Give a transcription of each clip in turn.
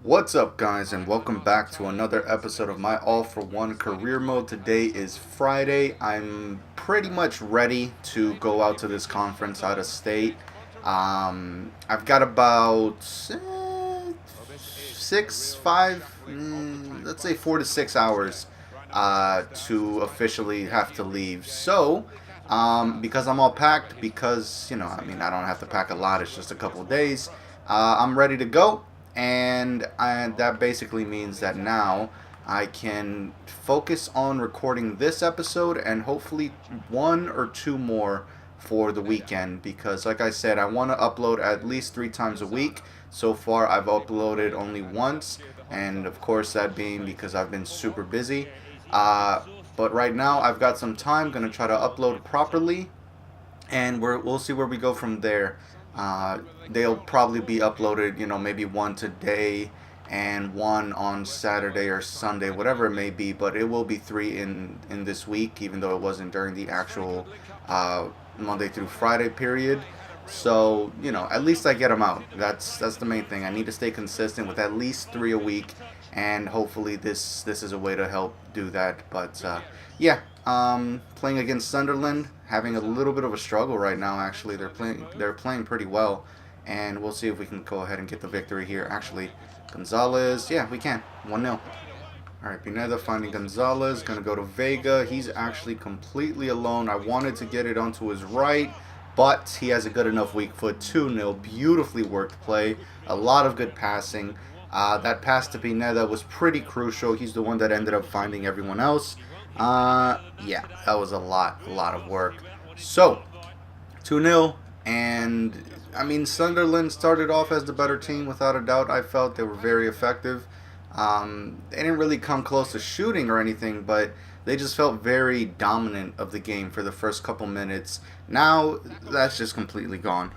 What's up, guys, and welcome back to another episode of my All for One career mode. Today is Friday. I'm pretty much ready to go out to this conference out of state. I've got about six, five, let's say 4 to 6 hours to officially have to leave. So, because I'm all packed, because, I don't have to pack a lot, it's just a couple days, I'm ready to go. And that basically means that now I can focus on recording this episode and hopefully one or two more for the weekend because, like I said, I want to upload at least 3 times a week. So far, I've uploaded only once, and of course, that being because I've been super busy. But right now, I've got some time, gonna try to upload properly, and we'll see where we go from there. Uh, they'll probably be uploaded, maybe one today and one on Saturday or Sunday, whatever it may be. But it will be three in this week, even though it wasn't during the actual uh, Monday through Friday period. So at least I get them out. That's the main thing. I need to stay consistent with at least three a week, and hopefully this is a way to help do that. But yeah, playing against Sunderland, having a little bit of a struggle right now. Actually, they're playing pretty well, and we'll see if we can go ahead and get the victory here. Actually, Gonzalez, yeah, we can 1-0. All right, Pineda finding Gonzalez, gonna go to Vega. He's actually completely alone. I wanted to get it onto his right, but he has a good enough weak foot. 2-0, beautifully worked play, a lot of good passing. That pass to Pineda was pretty crucial. He's the one that ended up finding everyone else. Yeah, that was a lot of work. So, 2-0, and Sunderland started off as the better team without a doubt. I felt they were very effective. They didn't really come close to shooting or anything, but they just felt very dominant of the game for the first couple minutes. Now, that's just completely gone.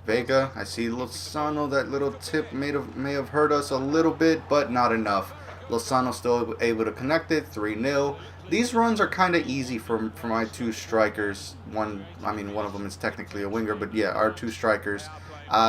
Vega, I see Lozano. That little tip may have hurt us a little bit, but not enough. Lozano still able to connect it. 3-0. These runs are kind of easy for my two strikers. One of them is technically a winger, but yeah, our two strikers,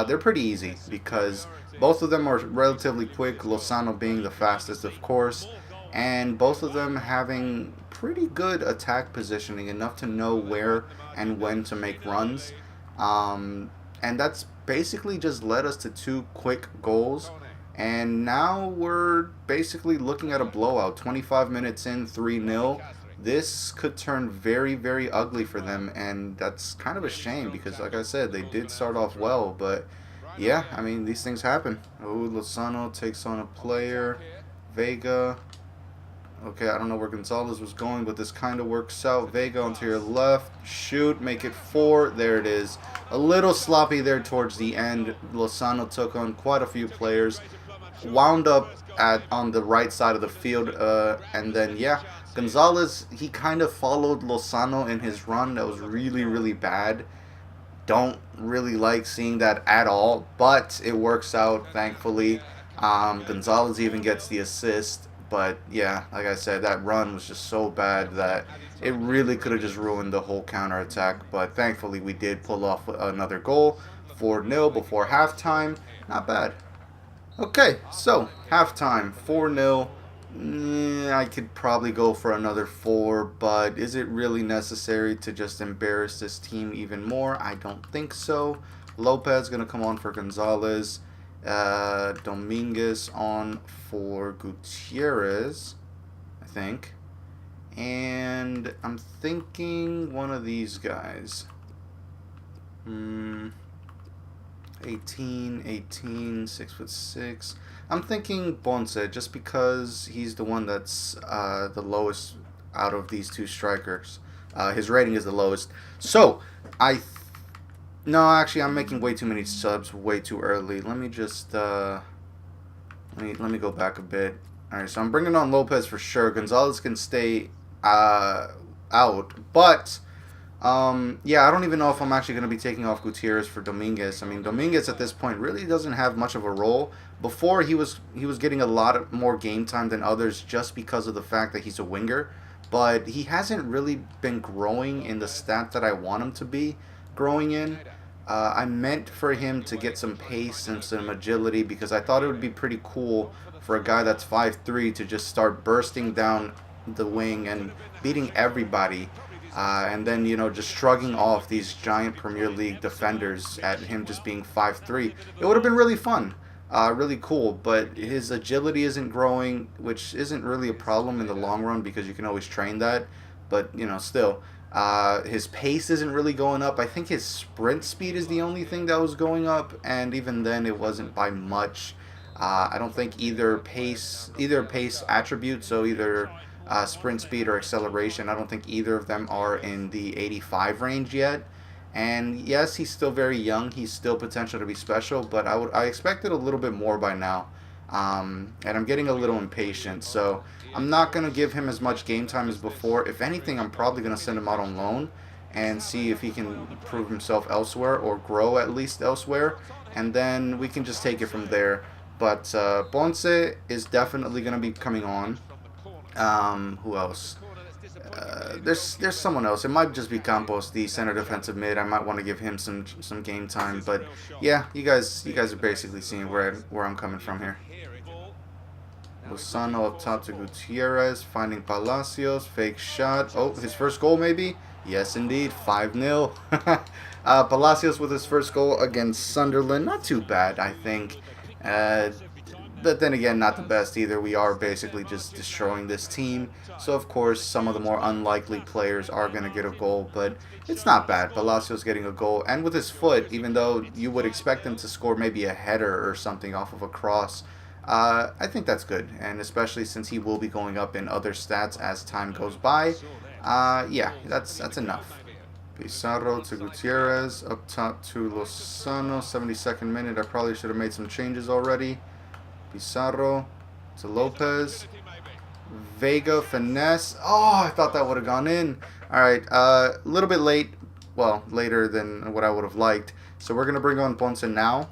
they're pretty easy because both of them are relatively quick. Lozano being the fastest, of course, and both of them having pretty good attack positioning, enough to know where and when to make runs. And that's basically just led us to two quick goals. And now we're basically looking at a blowout. 25 minutes in, 3-0. This could turn very, very ugly for them. And that's kind of a shame because, like I said, they did start off well. But yeah, these things happen. Oh, Lozano takes on a player. Vega. Okay, I don't know where Gonzalez was going, but this kind of works out. Vega onto your left. Shoot, make it 4. There it is. A little sloppy there towards the end. Lozano took on quite a few players. Wound up on the right side of the field. And then, yeah, Gonzalez, he kind of followed Lozano in his run. That was really, really bad. Don't really like seeing that at all, but it works out, thankfully. Gonzalez even gets the assist. But yeah, like I said, that run was just so bad that it really could have just ruined the whole counterattack. But thankfully, we did pull off another goal. 4-0 before halftime. Not bad. Okay, so halftime, 4-0. I could probably go for another 4, but is it really necessary to just embarrass this team even more? I don't think so. Lopez going to come on for Gonzalez. Dominguez on for Gutierrez, I think. And I'm thinking one of these guys. 18, 6'6". I'm thinking Ponce just because he's the one that's the lowest out of these two strikers. His rating is the lowest. So, no, actually, I'm making way too many subs way too early. Let me just let me go back a bit. All right, so I'm bringing on Lopez for sure. Gonzalez can stay out, but yeah, I don't even know if I'm actually going to be taking off Gutierrez for Dominguez. Dominguez at this point really doesn't have much of a role. Before he was getting a lot more game time than others just because of the fact that he's a winger, but he hasn't really been growing in the stat that I want him to be growing in. I meant for him to get some pace and some agility because I thought it would be pretty cool for a guy that's 5'3" to just start bursting down the wing and beating everybody. And then, just shrugging off these giant Premier League defenders at him just being 5'3". It would have been really fun. Really cool, but his agility isn't growing, which isn't really a problem in the long run because you can always train that. But, still. His pace isn't really going up. I think his sprint speed is the only thing that was going up, and even then it wasn't by much. I don't think either pace attribute, so either sprint speed or acceleration, I don't think either of them are in the 85 range yet. And yes, he's still very young. He's still potential to be special, but I expected a little bit more by now. And I'm getting a little impatient, so I'm not going to give him as much game time as before. If anything, I'm probably going to send him out on loan and see if he can prove himself elsewhere or grow at least elsewhere, and then we can just take it from there. But Ponce is definitely going to be coming on. Who else? There's someone else. It might just be Campos, the center defensive mid. I might want to give him some game time. But yeah, you guys are basically seeing where I'm coming from here. Lozano up top to Gutierrez, finding Palacios, fake shot. Oh, his first goal maybe? Yes, indeed, 5-0. Palacios with his first goal against Sunderland. Not too bad, I think. But then again, not the best either. We are basically just destroying this team. So, of course, some of the more unlikely players are going to get a goal. But it's not bad. Palacios getting a goal. And with his foot, even though you would expect him to score maybe a header or something off of a cross, I think that's good. And especially since he will be going up in other stats as time goes by. Yeah, that's enough. Pizarro to Gutierrez. Up top to Lozano. 72nd minute. I probably should have made some changes already. Pizarro to Lopez. Vega, finesse. Oh, I thought that would have gone in. Alright, a little bit late. Well, later than what I would have liked. So we're going to bring on Ponce now.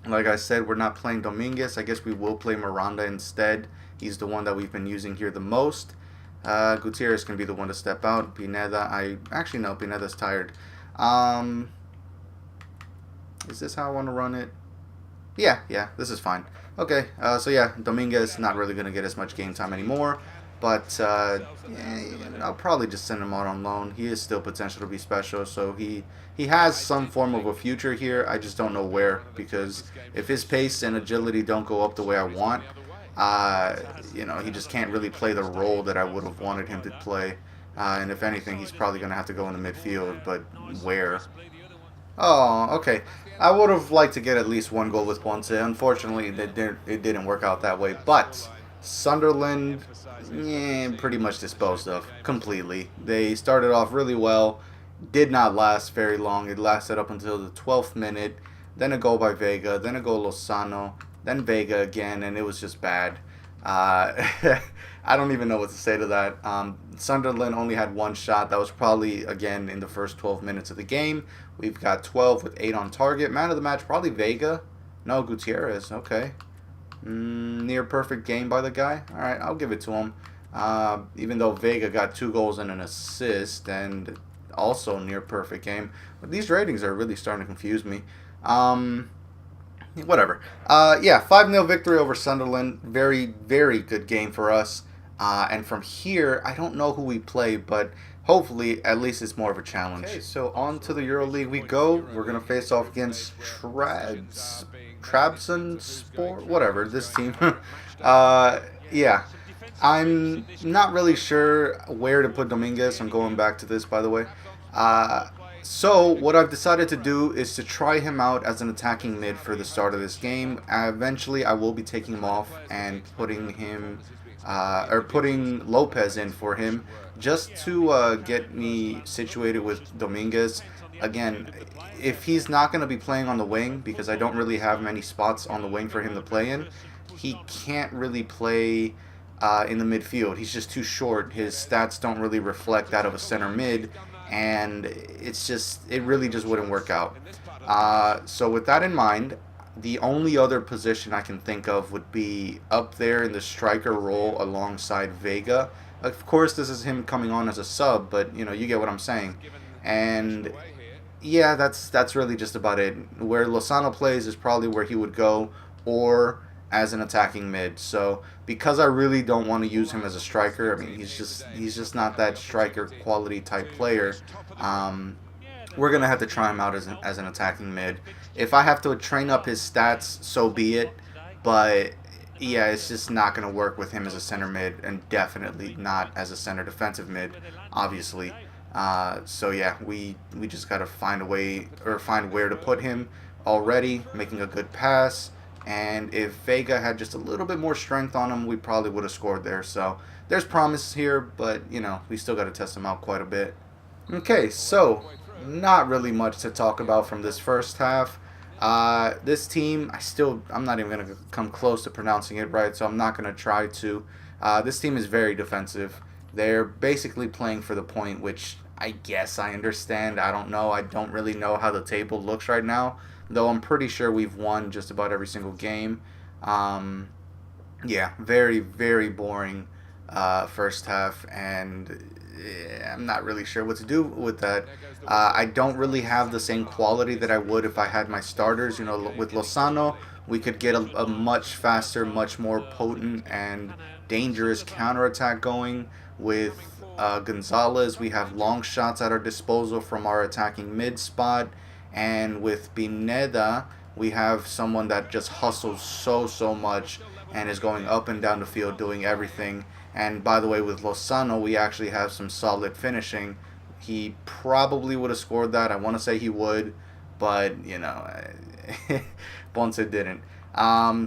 Like I said, we're not playing Dominguez. I guess we will play Miranda instead. He's the one that we've been using here the most. Gutierrez can be the one to step out. Pineda, actually, no, Pineda's tired. Is this how I want to run it? Yeah, this is fine. Okay, so yeah, Dominguez not really going to get as much game time anymore, but I'll probably just send him out on loan. He is still potential to be special, so he has some form of a future here. I just don't know where, because if his pace and agility don't go up the way I want, he just can't really play the role that I would have wanted him to play. And if anything, he's probably going to have to go in the midfield, but where? Oh, okay. I would have liked to get at least one goal with Ponce. Unfortunately, it didn't work out that way. But Sunderland, pretty much disposed of completely. They started off really well, did not last very long. It lasted up until the 12th minute. Then a goal by Vega, then a goal Lozano, then Vega again, and it was just bad. I don't even know what to say to that. Sunderland only had one shot. That was probably, again, in the first 12 minutes of the game. We've got 12 with 8 on target. Man of the match, probably Vega. No, Gutierrez. Okay. Near perfect game by the guy. All right, I'll give it to him. Even though Vega got 2 goals and an assist and also near perfect game. But these ratings are really starting to confuse me. Whatever. Yeah, 5-0 victory over Sunderland. Very, very good game for us. And from here, I don't know who we play, but hopefully, at least it's more of a challenge. Okay, so on to the EuroLeague we go. We're going to face off against Trabzonspor, whatever, this team. Yeah, I'm not really sure where to put Dominguez. I'm going back to this, by the way. So what I've decided to do is to try him out as an attacking mid for the start of this game. Eventually, I will be taking him off and putting him, putting Lopez in for him, just to get me situated with Dominguez. Again, if he's not going to be playing on the wing, because I don't really have many spots on the wing for him to play in, he can't really play in the midfield. He's just too short. His stats don't really reflect that of a center mid. And it really just wouldn't work out. So with that in mind, the only other position I can think of would be up there in the striker role alongside Vega. Of course, this is him coming on as a sub, but you get what I'm saying. And yeah, that's really just about it. Where Lozano plays is probably where he would go, or as an attacking mid. So because I really don't want to use him as a striker, I mean he's just not that striker quality type player. Um, we're gonna have to try him out as an attacking mid. If I have to train up his stats, so be it. But yeah, it's just not gonna work with him as a center mid, and definitely not as a center defensive mid, obviously. So yeah, we just gotta find a way or find where to put him already, making a good pass. And if Vega had just a little bit more strength on him, we probably would have scored there. So there's promise here, but we still got to test him out quite a bit. Okay, so not really much to talk about from this first half. This team, I'm not even gonna come close to pronouncing it right, so I'm not gonna try to. This team is very defensive. They're basically playing for the point, which I guess I understand. I don't know. I don't really know how the table looks right now, though I'm pretty sure we've won just about every single game. Um, yeah, very, very boring first half, and I'm not really sure what to do with that. I don't really have the same quality that I would if I had my starters. With Lozano, we could get a much faster, much more potent and dangerous counterattack going. With Gonzalez, we have long shots at our disposal from our attacking mid spot. And with Pineda, we have someone that just hustles so much and is going up and down the field doing everything. And by the way, with Lozano, we actually have some solid finishing. He probably would have scored that. I want to say he would, but Ponce didn't.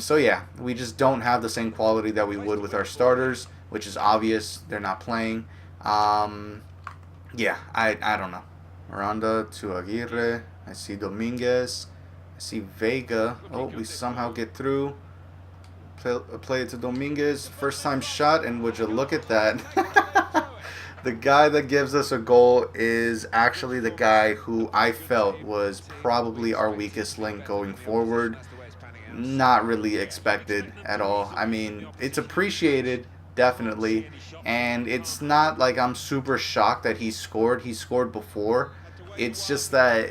So yeah, we just don't have the same quality that we would with our starters, which is obvious. They're not playing. Yeah, I don't know. Miranda to Aguirre. I see Dominguez. I see Vega. Oh, we somehow get through. Play it to Dominguez. First time shot, and would you look at that? The guy that gives us a goal is actually the guy who I felt was probably our weakest link going forward. Not really expected at all. I mean, it's appreciated, definitely. And it's not like I'm super shocked that he scored. He scored before. It's just that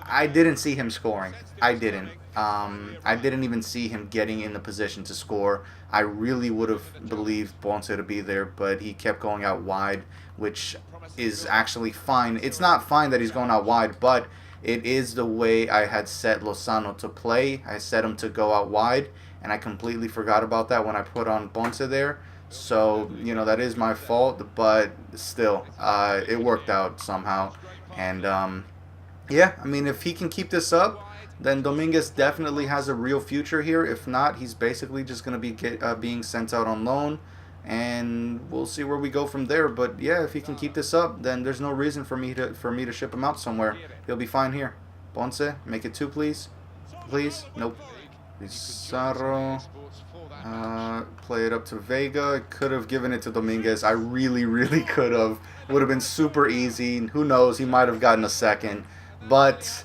I didn't see him scoring. I didn't. I didn't even see him getting in the position to score. I really would have believed Ponce to be there, but he kept going out wide, which is actually fine. It's not fine that he's going out wide, but it is the way I had set Lozano to play. I set him to go out wide, and I completely forgot about that when I put on Ponce there. So, that is my fault, but still, it worked out somehow. And, yeah, I mean, if he can keep this up, then Dominguez definitely has a real future here. If not, he's basically just going to be being sent out on loan, and we'll see where we go from there. But yeah, if he can keep this up, then there's no reason for me to ship him out somewhere. He'll be fine here. Ponce, make it 2, please. Please. Nope. Pizarro. Play it up to Vega. Could have given it to Dominguez. I really could have. Would have been super easy. Who knows? He might have gotten a second. But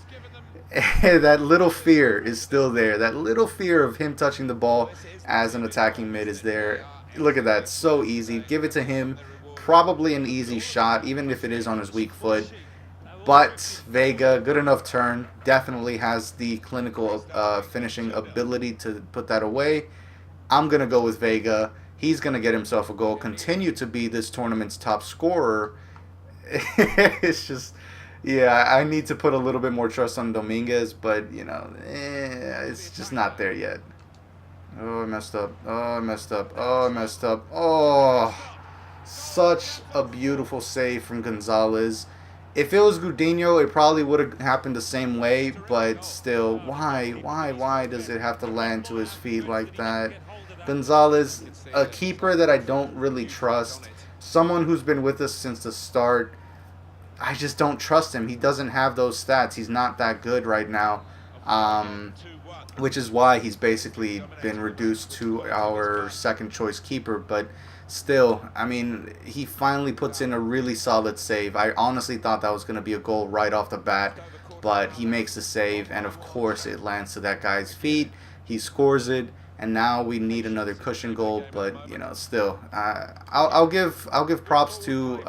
that little fear is still there. That little fear of him touching the ball as an attacking mid is there. Look at that. So easy. Give it to him. Probably an easy shot, even if it is on his weak foot. But Vega, good enough turn. Definitely has the clinical finishing ability to put that away. I'm going to go with Vega. He's going to get himself a goal. Continue to be this tournament's top scorer. It's just... yeah, I need to put a little bit more trust on Dominguez, but, it's just not there yet. Oh, I messed up. Oh, I messed up. Oh, I messed up. Oh, such a beautiful save from Gonzalez. If it was Gudinho, it probably would have happened the same way, but still, why does it have to land to his feet like that? Gonzalez, a keeper that I don't really trust, someone who's been with us since the start. I just don't trust him. He doesn't have those stats. He's not that good right now, which is why he's basically been reduced to our second choice keeper. But still, I mean, he finally puts in a really solid save. I honestly thought that was going to be a goal right off the bat, but he makes the save, and of course it lands to that guy's feet. He scores it. And now we need another cushion goal, but still, I'll give props to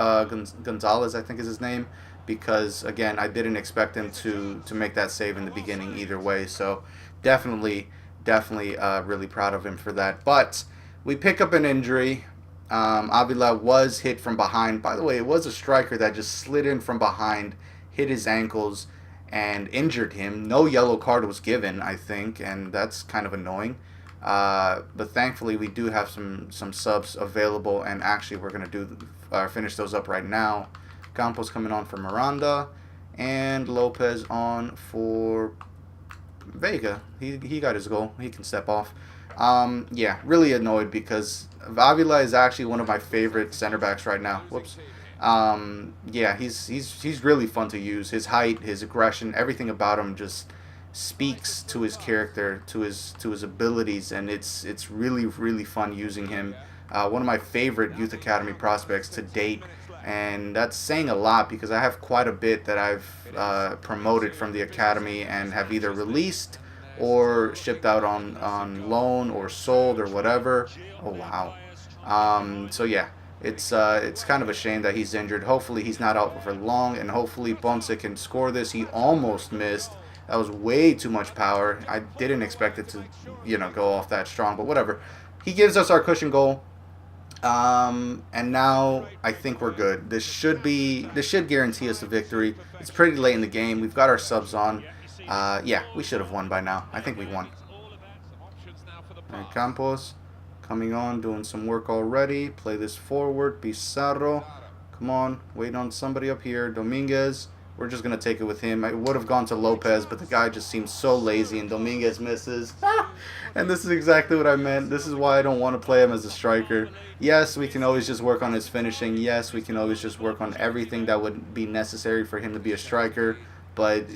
Gonzalez, I think is his name, because again, I didn't expect him to make that save in the beginning either way. So definitely really proud of him for that. But we pick up an injury. Avila was hit from behind. By the way, it was a striker that just slid in from behind, hit his ankles, and injured him. No yellow card was given, I think, and that's kind of annoying. But thankfully, we do have some subs available, and actually, we're gonna finish those up right now. Campos coming on for Miranda, and Lopez on for Vega. He got his goal. He can step off. Yeah, really annoyed because Avila is actually one of my favorite center backs right now. Whoops. Yeah, he's really fun to use. His height, his aggression, everything about him just speaks to his character, to his abilities, and it's really fun using him. One of my favorite youth academy prospects to date, and that's saying a lot because I have quite a bit that I've promoted from the academy and have either released or shipped out on loan or sold or whatever. Oh wow. So yeah, it's kind of a shame that he's injured. Hopefully he's not out for long, and hopefully Ponce can score this. He almost missed. That was way too much power. I didn't expect it to, go off that strong, but whatever. He gives us our cushion goal. And now I think we're good. This should guarantee us a victory. It's pretty late in the game. We've got our subs on. Yeah, we should have won by now. I think we won. All right, Campos coming on, doing some work already. Play this forward. Pizarro. Come on. Wait on somebody up here. Dominguez. We're just going to take it with him. I would have gone to Lopez, but the guy just seems so lazy, and Dominguez misses. And this is exactly what I meant. This is why I don't want to play him as a striker. Yes, we can always just work on his finishing. Yes, we can always just work on everything that would be necessary for him to be a striker. But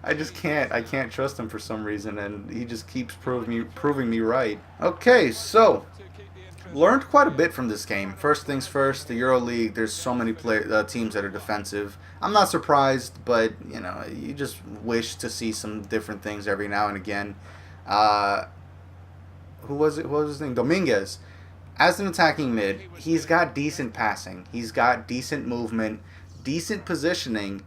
I just can't. I can't trust him for some reason, and he just keeps proving me right. Okay, so learned quite a bit from this game. First things first, the EuroLeague, there's so many teams that are defensive. I'm not surprised, but you just wish to see some different things every now and again. Who was it? What was his name? Dominguez. As an attacking mid, he's got decent passing. He's got decent movement, decent positioning.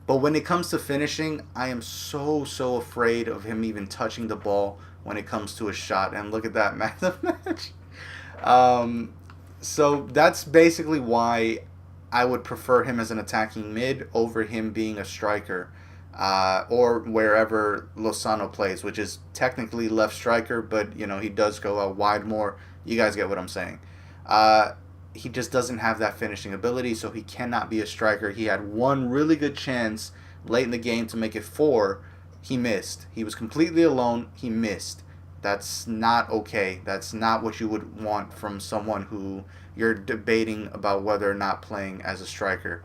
But when it comes to finishing, I am so afraid of him even touching the ball when it comes to a shot. And look at that, man of the match. So that's basically why I would prefer him as an attacking mid over him being a striker, or wherever Lozano plays, which is technically left striker, but he does go out wide more. You guys get what I'm saying. He just doesn't have that finishing ability, so he cannot be a striker. He had one really good chance late in the game to make it 4. He missed. He was completely alone. He missed. That's not okay. That's not what you would want from someone who you're debating about whether or not playing as a striker.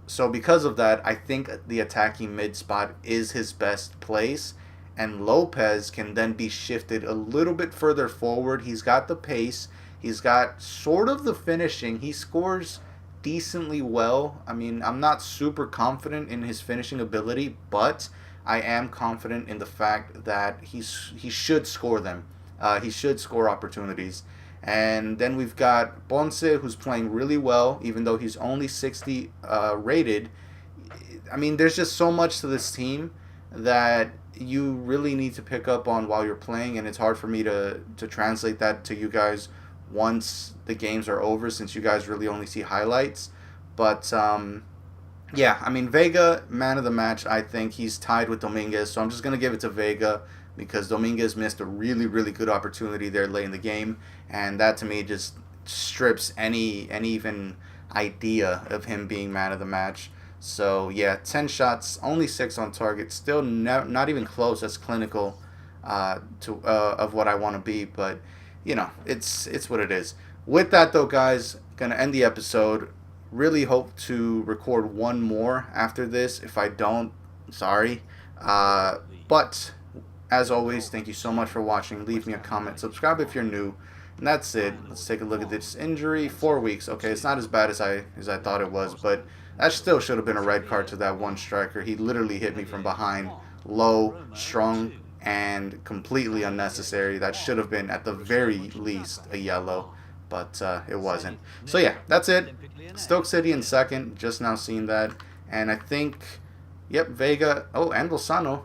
So because of that, I think the attacking mid spot is his best place, and Lopez can then be shifted a little bit further forward. He's got the pace. He's got sort of the finishing. He scores decently well. I mean, I'm not super confident in his finishing ability, but I am confident in the fact that he should score them. He should score opportunities. And then we've got Ponce, who's playing really well, even though he's only 60 rated. I mean, there's just so much to this team that you really need to pick up on while you're playing, and it's hard for me to translate that to you guys once the games are over, since you guys really only see highlights. But yeah, I mean, Vega, man of the match. I think he's tied with Dominguez, so I'm just going to give it to Vega because Dominguez missed a really good opportunity there late in the game, and that to me just strips any even idea of him being man of the match. So yeah, 10 shots, only 6 on target, still not even close as clinical of what I want to be, but it's what it is. With that though, guys, gonna end the episode. Really hope to record one more after this. If I don't, sorry. But as always, thank you so much for watching. Leave me a comment, subscribe if you're new, and that's it. Let's take a look at this injury. 4 weeks. Okay, it's not as bad as I thought it was, but that still should have been a red card to that one striker. He literally hit me from behind, low, strong, and completely unnecessary. That should have been at the very least a yellow. but it wasn't. So yeah, that's it. Stoke City in second. Just now seeing that, and I think, yep, Vega. Oh, and Lozano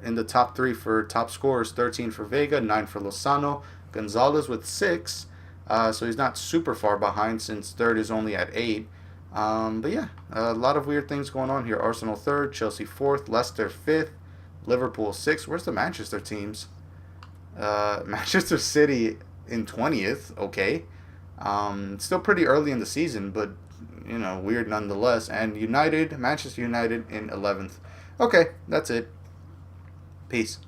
in the top three for top scorers. 13 for Vega, 9 for Lozano. Gonzalez with 6. So he's not super far behind since third is only at 8. But yeah, a lot of weird things going on here. Arsenal third, Chelsea fourth, Leicester fifth, Liverpool sixth. Where's the Manchester teams? Manchester City in 20th. Okay. Still pretty early in the season, but you know, weird nonetheless. And Manchester United in 11th. Okay, that's it. Peace.